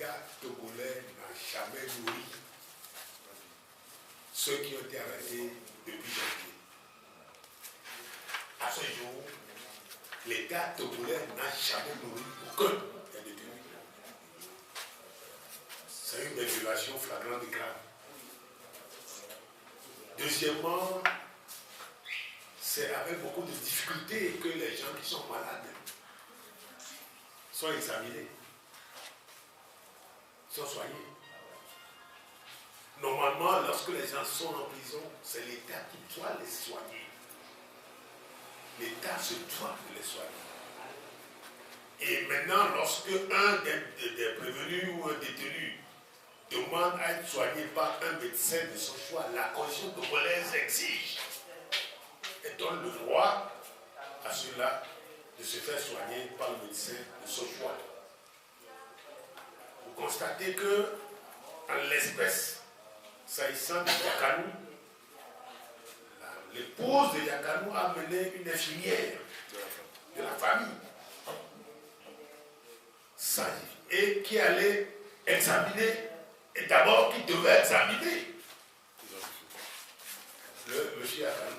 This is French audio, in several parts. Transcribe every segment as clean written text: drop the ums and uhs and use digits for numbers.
l'État togolais n'a jamais nourri ceux qui ont été arrêtés depuis janvier. À ce jour, l'État togolais n'a jamais nourri aucun des détenus. C'est une des violations flagrantes et graves. Deuxièmement, c'est avec beaucoup de difficultés que les gens qui sont malades sont examinés, sont soignés. Normalement, lorsque les gens sont en prison, c'est l'État qui doit les soigner. L'État se doit de les soigner. Et maintenant, lorsque un des prévenus ou un détenu demande à être soigné par un médecin de son choix, la Constitution togolaise exige et donne le droit à ceux-là de se faire soigner par le médecin de son choix. Vous constatez que, en l'espèce, s'agissant de Yakanou, l'épouse de Yakanou a mené une infirmière de la famille et qui allait examiner, et d'abord qui devait examiner le monsieur Yakanou.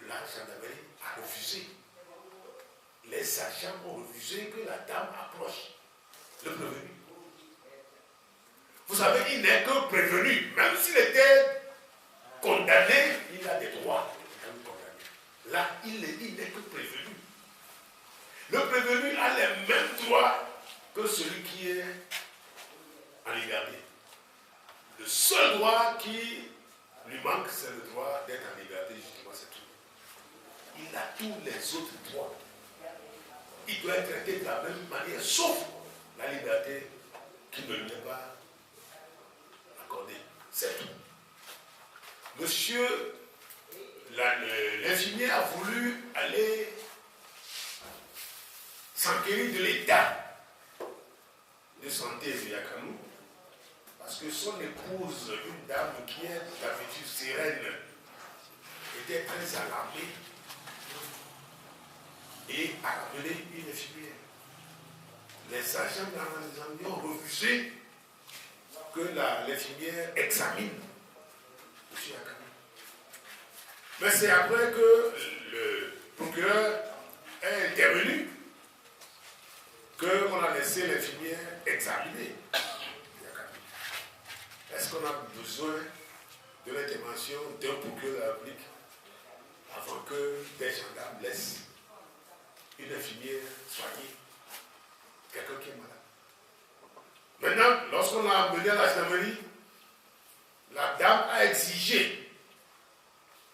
La gendarmerie a refusé. Les agents ont refusé que la dame approche le prévenu. Vous savez, il n'est que prévenu. Même s'il était condamné, il a des droits. Là, il n'est que prévenu. Le prévenu a les mêmes droits que celui qui est en liberté. Le seul droit qui lui manque, c'est le droit d'être en liberté, justement, c'est tout. Il a tous les autres droits. Il doit être traité de la même manière, sauf la liberté qui ne lui est pas accordée. C'est tout. Monsieur, l'infirmier a voulu aller s'enquérir de l'état de santé de Yakanou, parce que son épouse, une dame qui est d'habitude sereine, était très alarmée et a ramené une infirmière. Les agents de la gendarmerie ont refusé que l'infirmière examine M. Yakanou. Mais c'est après que le procureur est intervenu qu'on a laissé l'infirmière examiner Yakanou. Est-ce qu'on a besoin de l'intervention d'un procureur de la République avant que des gendarmes laissent une infirmière soigner quelqu'un qui est malade? Maintenant, lorsqu'on l'a amené à la gendarmerie, la dame a exigé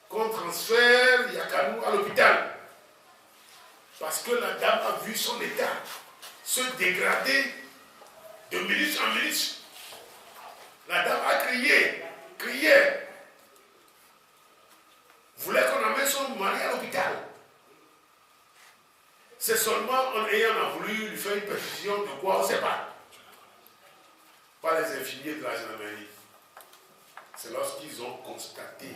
qu'on transfère Yakanou à l'hôpital. Parce que la dame a vu son état se dégrader de minute en minute. La dame a crié, voulait qu'on amène son mari à l'hôpital. C'est seulement en ayant voulu lui faire une perfusion de quoi on ne sait pas. Par les infirmiers de la gendarmerie. C'est lorsqu'ils ont constaté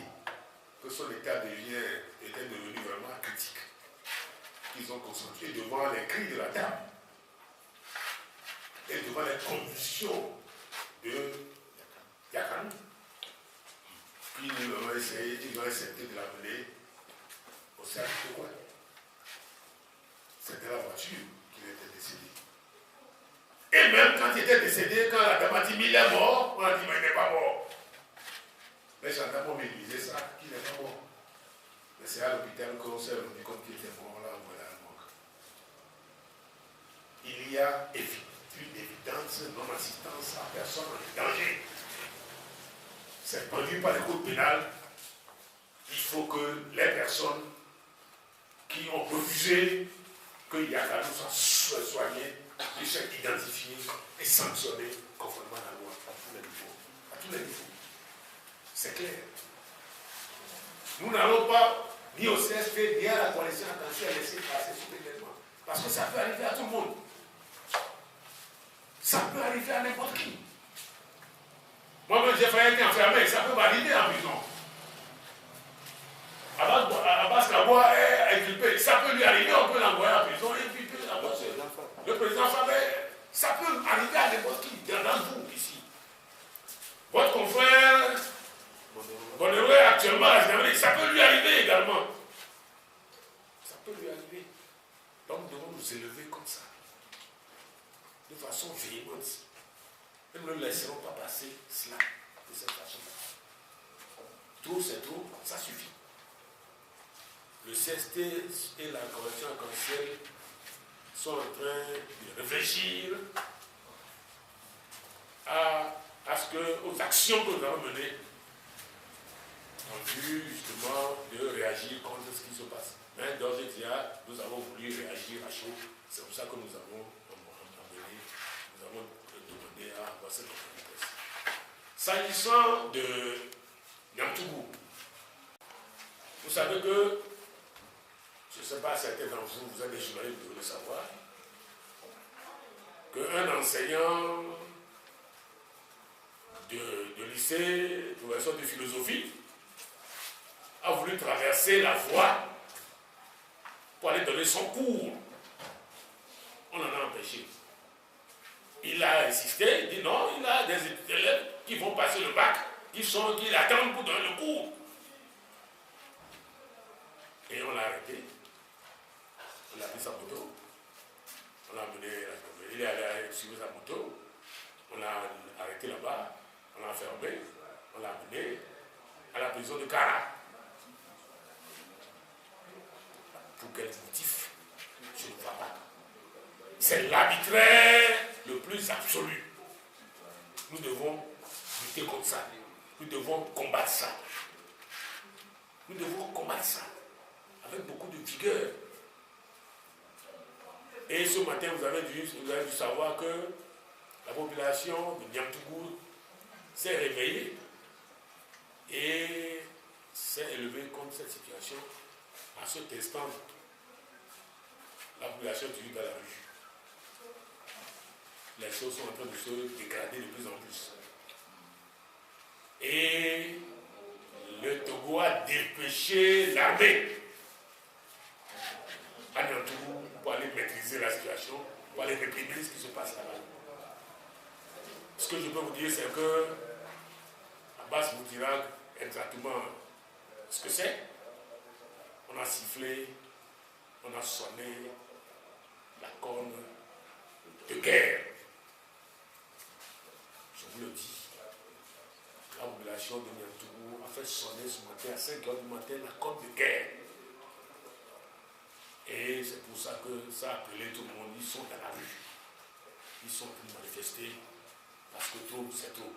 que son état était devenu vraiment critique qu'ils ont consenti devant les cris de la dame et devant les convulsions de Yakanou. Puis ils ont essayé de l'amener au cercle de quoi? C'était la voiture qui était décédée. Et même quand il était décédé, quand la dame a dit mais il est mort, on a dit mais il n'est pas mort. Les gendarmes ont minimisé ça, qu'il n'est pas mort. Mais c'est à l'hôpital qu'on s'est rendu compte qu'il était mort, là, voilà la mort. Il y a une évidence non-assistance à personne en danger. C'est prévu par le code pénal. Il faut que les personnes qui ont refusé que Yakanou soit soigné puissent être identifiées et sanctionnées conformément à la loi à tous les niveaux. À tous les niveaux. C'est clair. Nous n'allons pas, ni au CSP, ni à la coalition attention à laisser passer ce événement. Parce que ça peut arriver à tout le monde. Ça peut arriver à n'importe qui. Moi-même, j'ai failli être enfermé, ça peut m'arriver en prison. Abbas Kaboua est inculpé, ça peut lui arriver, on peut l'envoyer en prison et puis le président Fabé, ça peut arriver. Votre confrère Bonheureux actuellement à Genève, ça peut lui arriver également. Ça peut lui arriver. Donc nous devons nous élever comme ça, de façon véhémente. Et nous ne laisserons pas passer cela de cette façon-là. Trop c'est trop, ça suffit. Le CST et la Convention arc-en-ciel sont en train de réfléchir aux actions que nous avons menées en vue justement de réagir contre ce qui se passe. Mais d'ores et déjà, nous avons voulu réagir à chaud. C'est pour ça que nous avons demandé à avoir cette conférence de presse. S'agissant de Niamtougou, vous savez que, je ne sais pas, certains d'entre vous, vous êtes des journalistes, vous devez le savoir, qu'un enseignant de lycée, professeur de philosophie, a voulu traverser la voie pour aller donner son cours. On en a empêché. Il a insisté, il dit non, il a des élèves qui vont passer le bac, qui attendent pour donner le cours. Et on l'a arrêté. On a pris sa moto. On l'a amené, il est allé suivre sa moto. On l'a arrêté là-bas. On l'a fermé. On l'a amené à la prison de Kara. Pour quel motif? Je ne vois pas. C'est l'arbitraire le plus absolu. Nous devons lutter contre ça. Nous devons combattre ça. Nous devons combattre ça avec beaucoup de vigueur. Et ce matin, vous avez dû savoir que la population de Niamtougou s'est réveillée et s'est élevée contre cette situation. À cet instant, la population est dans la rue. Les choses sont en train de se dégrader de plus en plus. Et le Togo a dépêché l'armée à Niamtougou pour aller maîtriser la situation, pour aller réprimer ce qui se passe là-bas. Ce que je peux vous dire, c'est que Abbas vous dira exactement ce que c'est. On a sifflé, on a sonné la corne de guerre. Je vous le dis. La population de Niamtougou a fait sonner ce matin à 5 h du matin la corne de guerre. Et c'est pour ça que ça a appelé tout le monde. Ils sont dans la rue. Ils sont pour manifester parce que trop, c'est trop.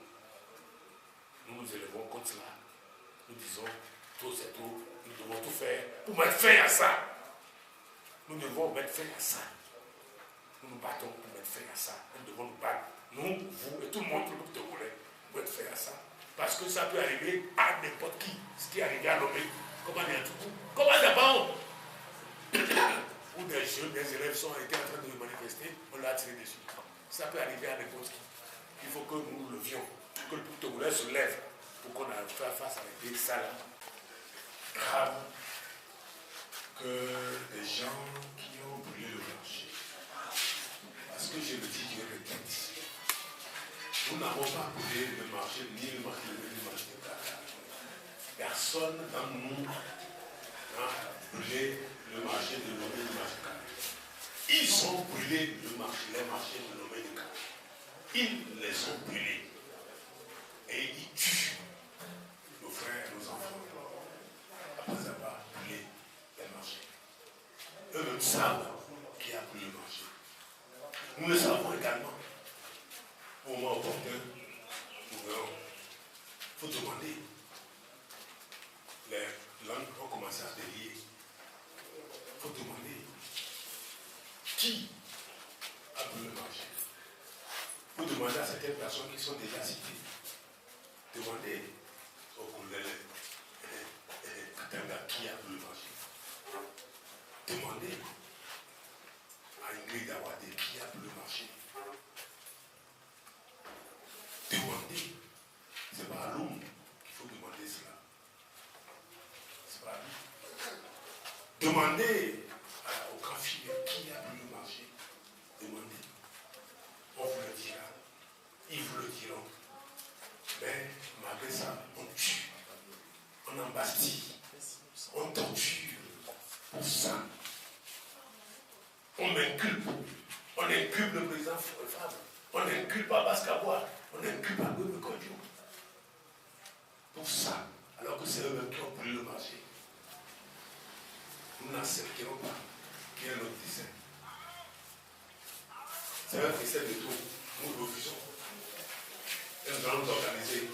Nous nous élevons contre cela. Nous disons, trop, c'est trop. Nous devons tout faire pour mettre fin à ça. Nous devons mettre fin à ça. Nous nous battons pour mettre fin à ça. Nous devons nous battre. Nous, vous et tout le monde, tout le monde Togolais, pour mettre fin à ça. Parce que ça peut arriver à n'importe qui. Ce qui est arrivé à Lomé, comment Niamtougou, comment d'abord où des jeunes, des élèves étaient en train de manifester, on l'a tiré dessus. Ça peut arriver à n'importe qui. Il faut que nous nous levions, que le peuple togolais se lève pour qu'on arrive à faire face avec des salades graves que des gens qui ont brûlé le marché. Parce que je le dis, je le répète, nous n'avons pas brûlé le marché, ni le marché de Dakar. Personne dans nous n'a brûlé le marché de Lomé de Dakar. Ils ont brûlé les marchés de Lomé de Dakar. Ils les ont brûlés. Et ils tuent nos frères et nos enfants après avoir brûlé les marchés. Eux-mêmes savent qui a brûlé le marché. Nous le savons également. Au moment opportun, nous verrons. Il faut demander. Les langues ont commencé à se délier. Il faut demander qui a brûlé le marché. Il faut demander à certaines personnes qui sont déjà citées. Demandez au colonel Katanga qui a brûlé le marché. Demandez à Ingrid Awade qui a brûlé le marché. Demandez. Ce n'est pas à l'homme qu'il faut demander cela. C'est pas à lui. Demandez au Kafi qui a brûlé le marché. Demandez. On vous le dira. Ils vous le diront. Mais fait ça. On tue, on embastille, on torture pour ça. On m'inculpe. On inculpe le président Fabre. On inculpe Abbas Kaboua. On inculpe Agbebe Kodjo. Pour ça, alors que c'est eux-mêmes qui ont pris le marché. Nous n'accepterons pas qu'il y ait notre dessin. C'est un dessin de tout. Nous refusons. Et nous allons nous organiser